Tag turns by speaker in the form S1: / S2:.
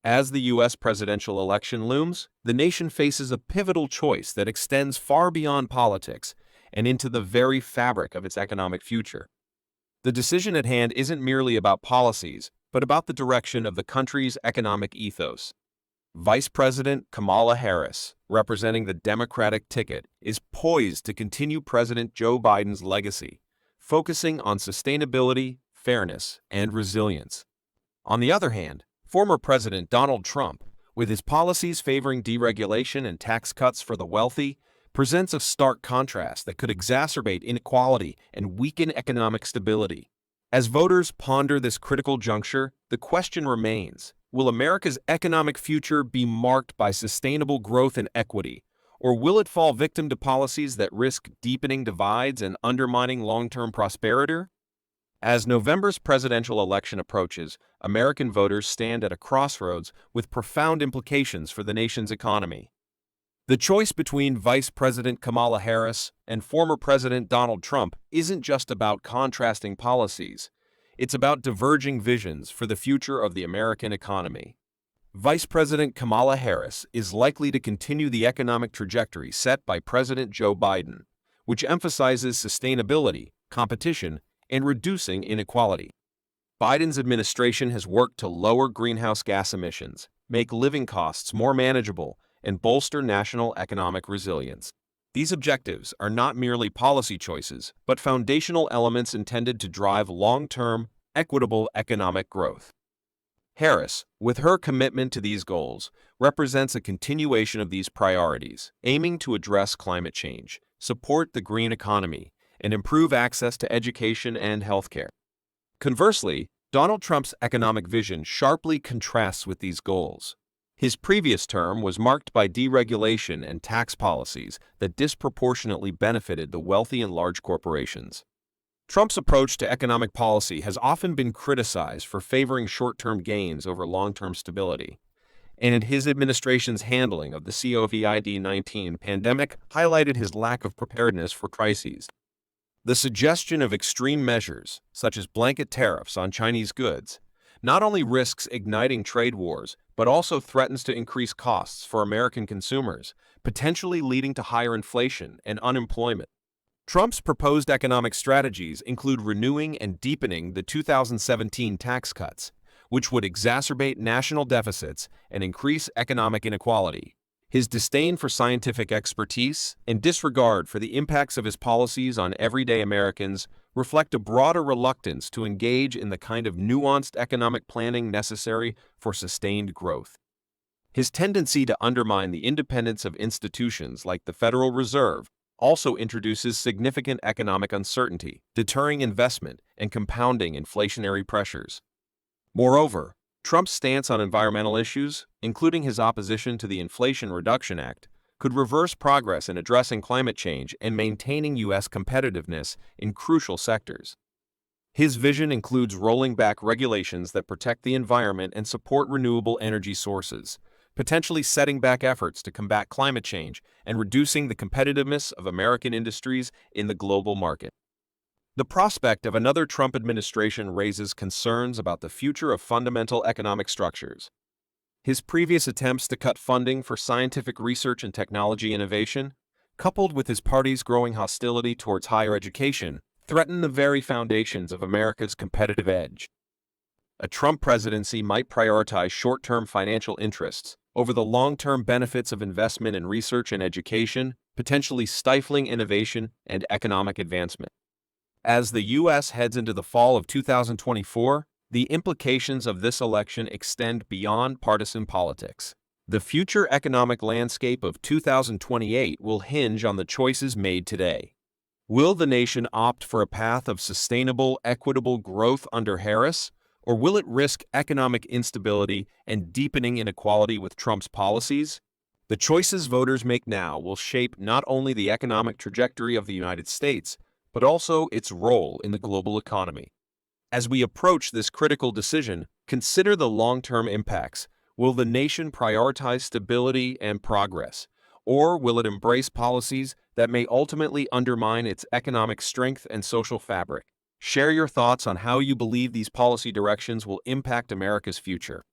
S1: As the U.S. presidential election looms, the nation faces a pivotal choice that extends far beyond politics and into the very fabric of its economic future. The decision at hand isn't merely about policies, but about the direction of the country's economic ethos. Vice President Kamala Harris, representing the Democratic ticket, is poised to continue President Joe Biden's legacy, focusing on sustainability, fairness, and resilience. On the other hand, former President Donald Trump, with his policies favoring deregulation and tax cuts for the wealthy, presents a stark contrast that could exacerbate inequality and weaken economic stability. As voters ponder this critical juncture, the question remains, will America's economic future be marked by sustainable growth and equity, or will it fall victim to policies that risk deepening divides and undermining long-term prosperity? As November's presidential election approaches, American voters stand at a crossroads with profound implications for the nation's economy. The choice between Vice President Kamala Harris and former President Donald Trump isn't just about contrasting policies. It's about diverging visions for the future of the American economy. Vice President Kamala Harris is likely to continue the economic trajectory set by President Joe Biden, which emphasizes sustainability, competition, and reducing inequality. Biden's administration has worked to lower greenhouse gas emissions, make living costs more manageable, and bolster national economic resilience. These objectives are not merely policy choices, but foundational elements intended to drive long-term, equitable economic growth. Harris, with her commitment to these goals, represents a continuation of these priorities, aiming to address climate change, support the green economy, and improve access to education and healthcare. Conversely, Donald Trump's economic vision sharply contrasts with these goals. His previous term was marked by deregulation and tax policies that disproportionately benefited the wealthy and large corporations. Trump's approach to economic policy has often been criticized for favoring short-term gains over long-term stability, and his administration's handling of the COVID-19 pandemic highlighted his lack of preparedness for crises. The suggestion of extreme measures, such as blanket tariffs on Chinese goods, not only risks igniting trade wars, but also threatens to increase costs for American consumers, potentially leading to higher inflation and unemployment. Trump's proposed economic strategies include renewing and deepening the 2017 tax cuts, which would exacerbate national deficits and increase economic inequality. His disdain for scientific expertise and disregard for the impacts of his policies on everyday Americans reflect a broader reluctance to engage in the kind of nuanced economic planning necessary for sustained growth. His tendency to undermine the independence of institutions like the Federal Reserve also introduces significant economic uncertainty, deterring investment and compounding inflationary pressures. Moreover, Trump's stance on environmental issues, including his opposition to the Inflation Reduction Act, could reverse progress in addressing climate change and maintaining U.S. competitiveness in crucial sectors. His vision includes rolling back regulations that protect the environment and support renewable energy sources, potentially setting back efforts to combat climate change and reducing the competitiveness of American industries in the global market. The prospect of another Trump administration raises concerns about the future of fundamental economic structures. His previous attempts to cut funding for scientific research and technology innovation, coupled with his party's growing hostility towards higher education, threaten the very foundations of America's competitive edge. A Trump presidency might prioritize short-term financial interests over the long-term benefits of investment in research and education, potentially stifling innovation and economic advancement. As the U.S. heads into the fall of 2024, the implications of this election extend beyond partisan politics. The future economic landscape of 2028 will hinge on the choices made today. Will the nation opt for a path of sustainable, equitable growth under Harris, or will it risk economic instability and deepening inequality with Trump's policies? The choices voters make now will shape not only the economic trajectory of the United States, but also its role in the global economy. As we approach this critical decision, consider the long-term impacts. Will the nation prioritize stability and progress, or will it embrace policies that may ultimately undermine its economic strength and social fabric? Share your thoughts on how you believe these policy directions will impact America's future.